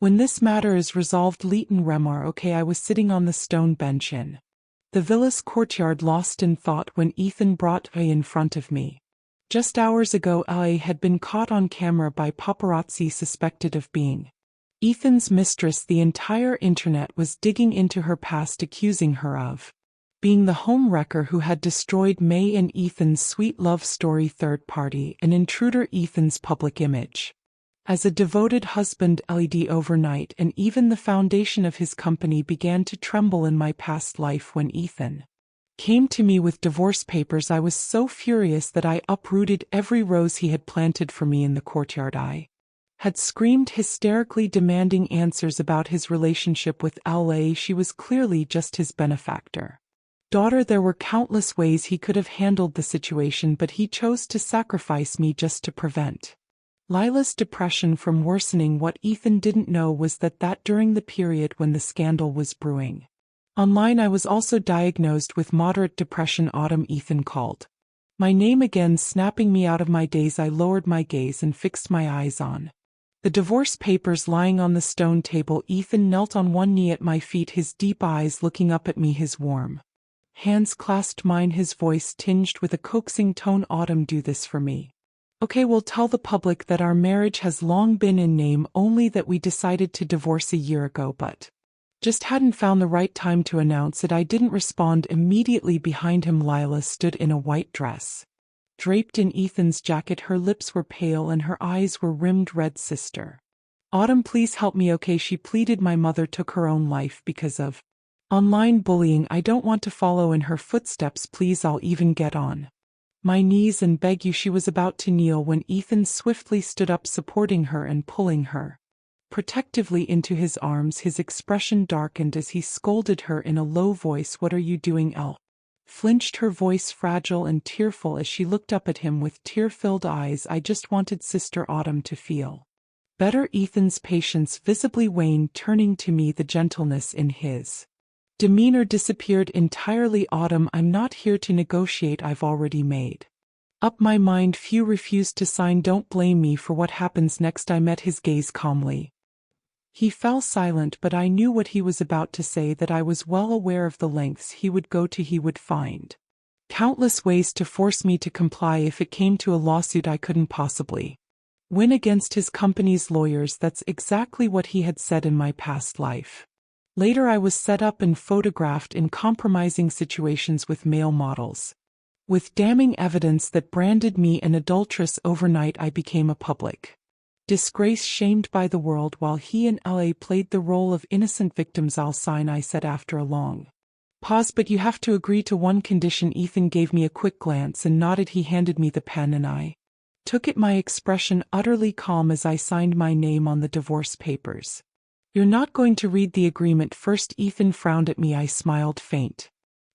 When this matter is resolved, Leighton Remar. Okay, I was sitting on the stone bench in the villa's courtyard, lost in thought, when Ethan brought A in front of me. Just hours ago, A had been caught on camera by paparazzi suspected of being Ethan's mistress. The entire internet was digging into her past, accusing her of being the homewrecker who had destroyed May and Ethan's sweet love story. Third party, an intruder, Ethan's public image as a devoted husband, LED overnight, and even the foundation of his company began to tremble in my past life. When Ethan came to me with divorce papers, I was so furious that I uprooted every rose he had planted for me in the courtyard. I had screamed hysterically, demanding answers about his relationship with LA. She was clearly just his benefactor daughter. There were countless ways he could have handled the situation, but he chose to sacrifice me just to prevent Lila's depression from worsening. What Ethan didn't know was that during the period when the scandal was brewing online, I was also diagnosed with moderate depression. Autumn. Ethan called my name again, snapping me out of my daze. I lowered my gaze and fixed my eyes on the divorce papers lying on the stone table. Ethan knelt on one knee at my feet, his deep eyes looking up at me, his warm hands clasped mine, his voice tinged with a coaxing tone. Autumn, do this for me. Okay, we'll tell the public that our marriage has long been in name, only that we decided to divorce a year ago, but just hadn't found the right time to announce it. I didn't respond immediately. Behind him, Lila stood in a white dress, draped in Ethan's jacket. Her lips were pale and her eyes were rimmed red. Sister Autumn, please help me. Okay, she pleaded. My mother took her own life because of online bullying. I don't want to follow in her footsteps. Please, I'll even get on my knees and beg you. She was about to kneel when Ethan swiftly stood up, supporting her and pulling her protectively into his arms. His expression darkened as he scolded her in a low voice. What are you doing? Elle flinched, her voice fragile and tearful as she looked up at him with tear-filled eyes. I just wanted Sister Autumn to feel better. Ethan's patience visibly waned, turning to me. The gentleness in his demeanor disappeared entirely. Autumn, I'm not here to negotiate. I've already made up my mind. Few refused to sign. Don't blame me for what happens next. I met his gaze calmly. He fell silent, but I knew what he was about to say, that I was well aware of the lengths he would go to. He would find countless ways to force me to comply. If it came to a lawsuit, I couldn't possibly win against his company's lawyers. That's exactly what he had said in my past life. Later, I was set up and photographed in compromising situations with male models, with damning evidence that branded me an adulteress. Overnight, I became a public disgrace, shamed by the world, while he and LA played the role of innocent victims. I'll sign, I said after a long pause, but you have to agree to one condition. Ethan gave me a quick glance and nodded. He handed me the pen and I took it, my expression utterly calm as I signed my name on the divorce papers. You're not going to read the agreement first? Ethan frowned at me. I smiled faint.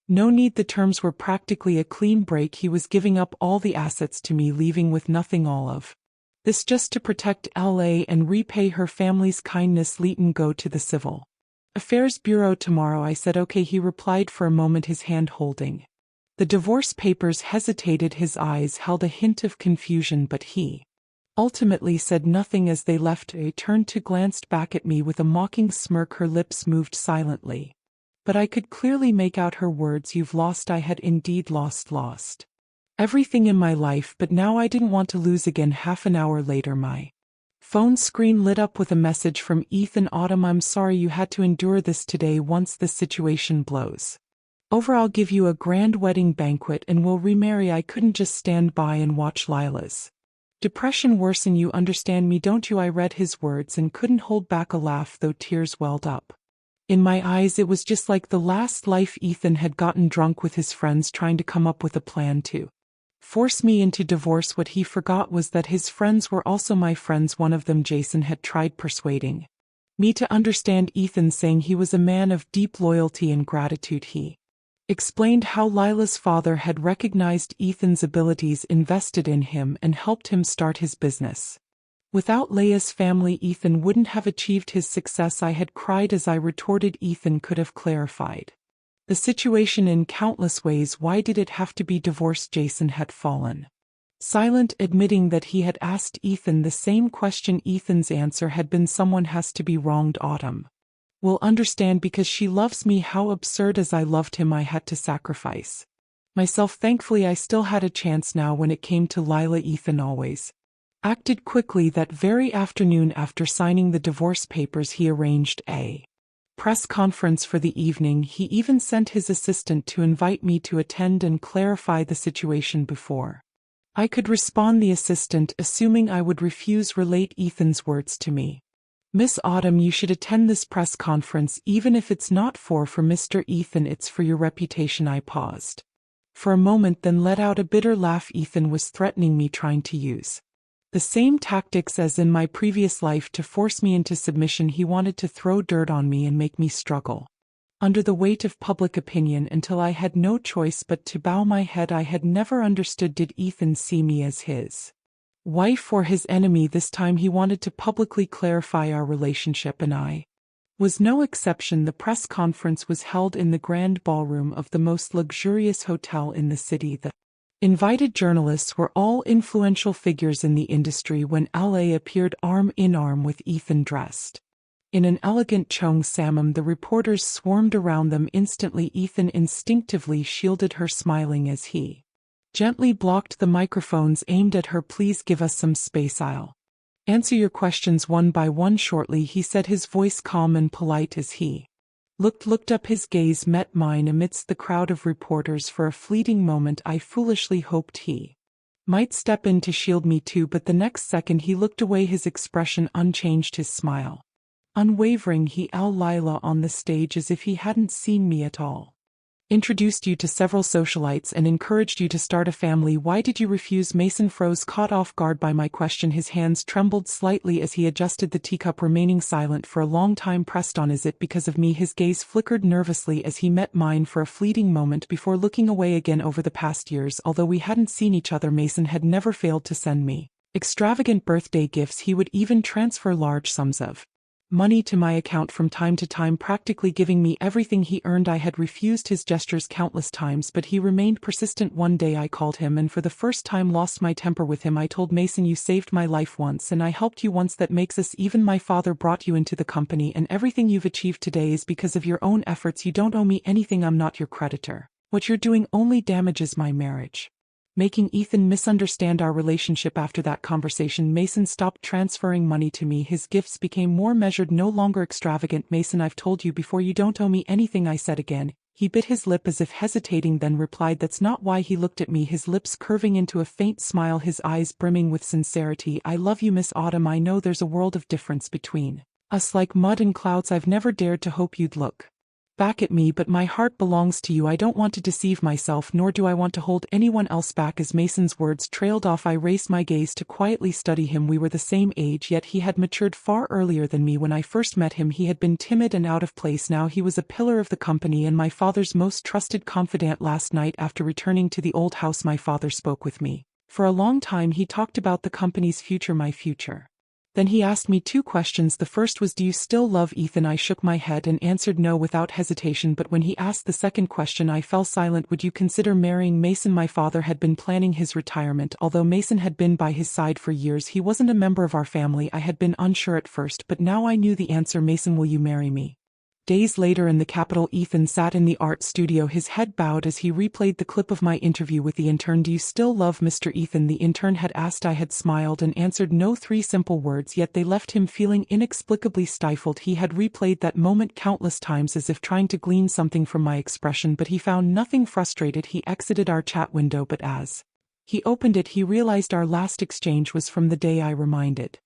No need. The terms were practically a clean break. He was giving up all the assets to me, leaving with nothing. All of this just to protect LA and repay her family's kindness. Leighton, go to the Civil Affairs Bureau tomorrow, I said. Okay, he replied, for a moment his hand holding the divorce papers. Hesitated. His eyes held a hint of confusion, but he ultimately said nothing. As they left, I turned to glanced back at me with a mocking smirk. Her lips moved silently, but I could clearly make out her words. You've lost. I had indeed lost everything in my life, but now I didn't want to lose again. Half an hour later, my phone screen lit up with a message from Ethan. Autumn, I'm sorry you had to endure this today. Once this situation blows over, I'll give you a grand wedding banquet and we'll remarry. I couldn't just stand by and watch Lila's depression worsen. You understand me, don't you? I read his words and couldn't hold back a laugh, though tears welled up in my eyes. It was just like the last life. Ethan had gotten drunk with his friends, trying to come up with a plan to force me into divorce. What he forgot was that his friends were also my friends. One of them, Jason, had tried persuading me to understand Ethan, saying he was a man of deep loyalty and gratitude. He explained how Lila's father had recognized Ethan's abilities, invested in him, and helped him start his business. Without Leia's family, Ethan wouldn't have achieved his success. I had cried as I retorted Ethan could have clarified the situation in countless ways. Why did it have to be divorce? Jason had fallen silent, admitting that he had asked Ethan the same question. Ethan's answer had been, someone has to be wronged. Autumn will understand because she loves me. How absurd. As I loved him, I had to sacrifice myself. Thankfully, I still had a chance now when it came to Lila. Ethan always acted quickly. That very afternoon, after signing the divorce papers, he arranged a press conference for the evening. He even sent his assistant to invite me to attend and clarify the situation before I could respond. The assistant, assuming I would refuse, relate Ethan's words to me. Miss Autumn, you should attend this press conference, even if it's not for Mr. Ethan, it's for your reputation. I paused for a moment, then let out a bitter laugh. Ethan was threatening me, trying to use the same tactics as in my previous life to force me into submission. He wanted to throw dirt on me and make me struggle under the weight of public opinion until I had no choice but to bow my head. I had never understood, did Ethan see me as his wife or his enemy? This time he wanted to publicly clarify our relationship, and I was no exception. The press conference was held in the grand ballroom of the most luxurious hotel in the city. The invited journalists were all influential figures in the industry. When LA appeared arm in arm with Ethan, dressed in an elegant cheong samam, the reporters swarmed around them instantly. Ethan instinctively shielded her, smiling as he gently blocked the microphones aimed at her. Please give us some space. I'll answer your questions one by one shortly, he said, his voice calm and polite. As he looked up, his gaze met mine amidst the crowd of reporters. For a fleeting moment, I foolishly hoped he might step in to shield me too, but the next second he looked away, his expression unchanged, his smile unwavering. He Lila on the stage as if he hadn't seen me at all. Introduced you to several socialites and encouraged you to start a family. Why did you refuse? Mason froze, caught off guard by my question. His hands trembled slightly as he adjusted the teacup, remaining silent for a long time, pressed on. Is it because of me? His gaze flickered nervously as he met mine for a fleeting moment before looking away again. Over the past years, although we hadn't seen each other, Mason had never failed to send me extravagant birthday gifts. He would even transfer large sums of money to my account from time to time, practically giving me everything he earned. I had refused his gestures countless times, but he remained persistent. One day I called him and for the first time lost my temper with him. I told Mason, you saved my life once and I helped you once. That makes us even. My father brought you into the company and everything you've achieved today is because of your own efforts. You don't owe me anything. I'm not your creditor. What you're doing only damages my marriage, making Ethan misunderstand our relationship. After that conversation, Mason stopped transferring money to me. His gifts became more measured, no longer extravagant. Mason, I've told you before, you don't owe me anything, I said again. He bit his lip as if hesitating, then replied, that's not why. He looked at me, his lips curving into a faint smile, his eyes brimming with sincerity. I love you, Miss Autumn. I know there's a world of difference between us, like mud and clouds. I've never dared to hope you'd look back at me, but my heart belongs to you. I don't want to deceive myself, nor do I want to hold anyone else back. As Mason's words trailed off, I raised my gaze to quietly study him. We were the same age, yet he had matured far earlier than me. When I first met him, he had been timid and out of place. Now he was a pillar of the company and my father's most trusted confidant. Last night, after returning to the old house, my father spoke with me. For a long time he talked about the company's future, my future. Then he asked me two questions. The first was, do you still love Ethan? I shook my head and answered no without hesitation, but when he asked the second question, I fell silent. Would you consider marrying Mason? My father had been planning his retirement. Although Mason had been by his side for years, he wasn't a member of our family. I had been unsure at first, but now I knew the answer. Mason, will you marry me? Days later in the capital, Ethan sat in the art studio, his head bowed as he replayed the clip of my interview with the intern. Do you still love Mr. Ethan? The intern had asked. I had smiled and answered no. 3 simple words, yet they left him feeling inexplicably stifled. He had replayed that moment countless times as if trying to glean something from my expression, but he found nothing. Frustrated, he exited our chat window, but as he opened it, he realized our last exchange was from the day I reminded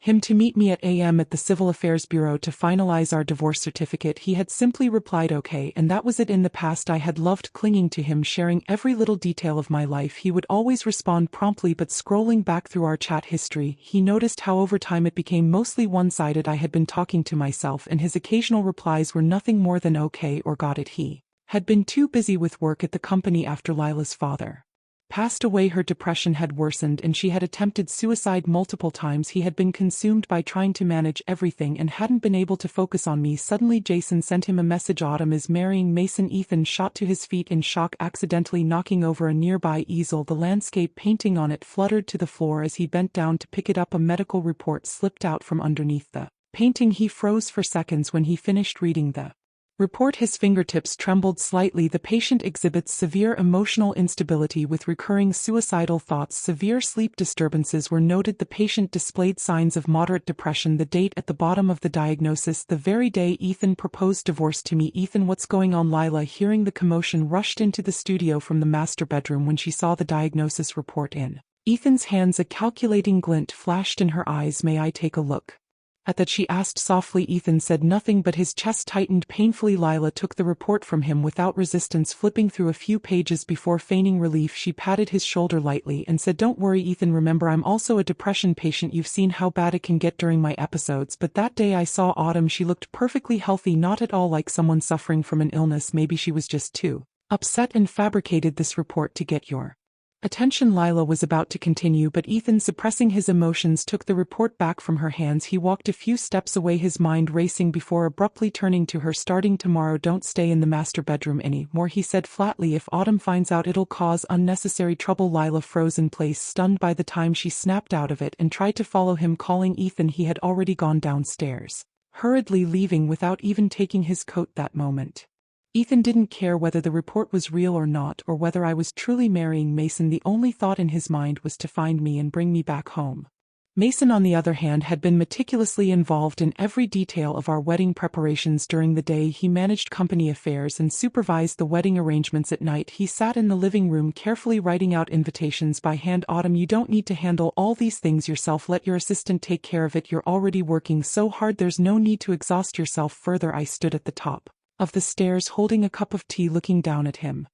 him to meet me at a.m. at the Civil Affairs Bureau to finalize our divorce certificate. He had simply replied okay, and that was it. In the past I had loved clinging to him, sharing every little detail of my life. He would always respond promptly, but scrolling back through our chat history, he noticed how over time it became mostly one-sided. I had been talking to myself, and his occasional replies were nothing more than okay or got it. He had been too busy with work at the company after Lila's father passed away. Her depression had worsened and she had attempted suicide multiple times. He had been consumed by trying to manage everything and hadn't been able to focus on me. Suddenly Jason sent him a message. Autumn is marrying Mason. Ethan shot to his feet in shock, accidentally knocking over a nearby easel. The landscape painting on it fluttered to the floor as he bent down to pick it up. A medical report slipped out from underneath the painting. He froze for seconds when he finished reading the report. His fingertips trembled slightly. The patient exhibits severe emotional instability with recurring suicidal thoughts. Severe sleep disturbances were noted. The patient displayed signs of moderate depression. The date at the bottom of the diagnosis: the very day Ethan proposed divorce to me. Ethan, what's going on? Lila, hearing the commotion, rushed into the studio from the master bedroom. When she saw the diagnosis report in Ethan's hands, a calculating glint flashed in her eyes. May I take a look at that? She asked softly. Ethan said nothing, but his chest tightened painfully. Lila took the report from him without resistance, flipping through a few pages before feigning relief. She patted his shoulder lightly and said, "Don't worry, Ethan. Remember, I'm also a depression patient. You've seen how bad it can get during my episodes. But that day I saw Autumn. She looked perfectly healthy, not at all like someone suffering from an illness. Maybe she was just too upset and fabricated this report to get your attention." Lila was about to continue, but Ethan, suppressing his emotions, took the report back from her hands. He walked a few steps away, his mind racing, before abruptly turning to her. "Starting tomorrow, don't stay in the master bedroom anymore," he said flatly. "If Autumn finds out, it'll cause unnecessary trouble." Lila froze in place, stunned by the time she snapped out of it, and tried to follow him, calling Ethan. He had already gone downstairs, hurriedly leaving without even taking his coat that moment. Ethan didn't care whether the report was real or not, or whether I was truly marrying Mason. The only thought in his mind was to find me and bring me back home. Mason, on the other hand, had been meticulously involved in every detail of our wedding preparations. During the day, he managed company affairs and supervised the wedding arrangements. At night, he sat in the living room carefully writing out invitations by hand. "Autumn, you don't need to handle all these things yourself. Let your assistant take care of it. You're already working so hard. There's no need to exhaust yourself further." I stood at the top of the stairs holding a cup of tea, looking down at him.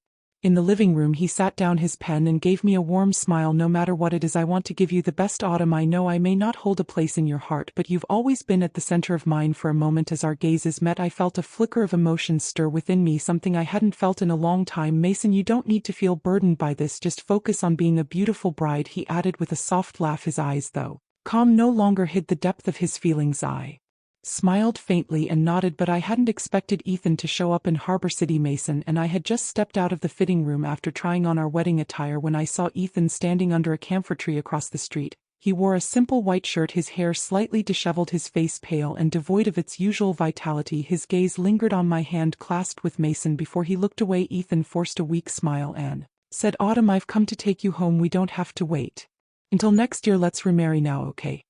In the living room, he sat down his pen and gave me a warm smile. "No matter what it is, I want to give you the best, Autumn. I know I may not hold a place in your heart, but you've always been at the center of mine." For a moment, as our gazes met, I felt a flicker of emotion stir within me, something I hadn't felt in a long time. "Mason, you don't need to feel burdened by this. Just focus on being a beautiful bride," he added with a soft laugh. His eyes, though calm, no longer hid the depth of his feelings. I smiled faintly and nodded, but I hadn't expected Ethan to show up in Harbor City. Mason and I had just stepped out of the fitting room after trying on our wedding attire when I saw Ethan standing under a camphor tree across the street. He wore a simple white shirt, his hair slightly disheveled, his face pale and devoid of its usual vitality. His gaze lingered on my hand clasped with Mason before he looked away. Ethan forced a weak smile and said, "Autumn, I've come to take you home. We don't have to wait until next year. Let's remarry now, okay?"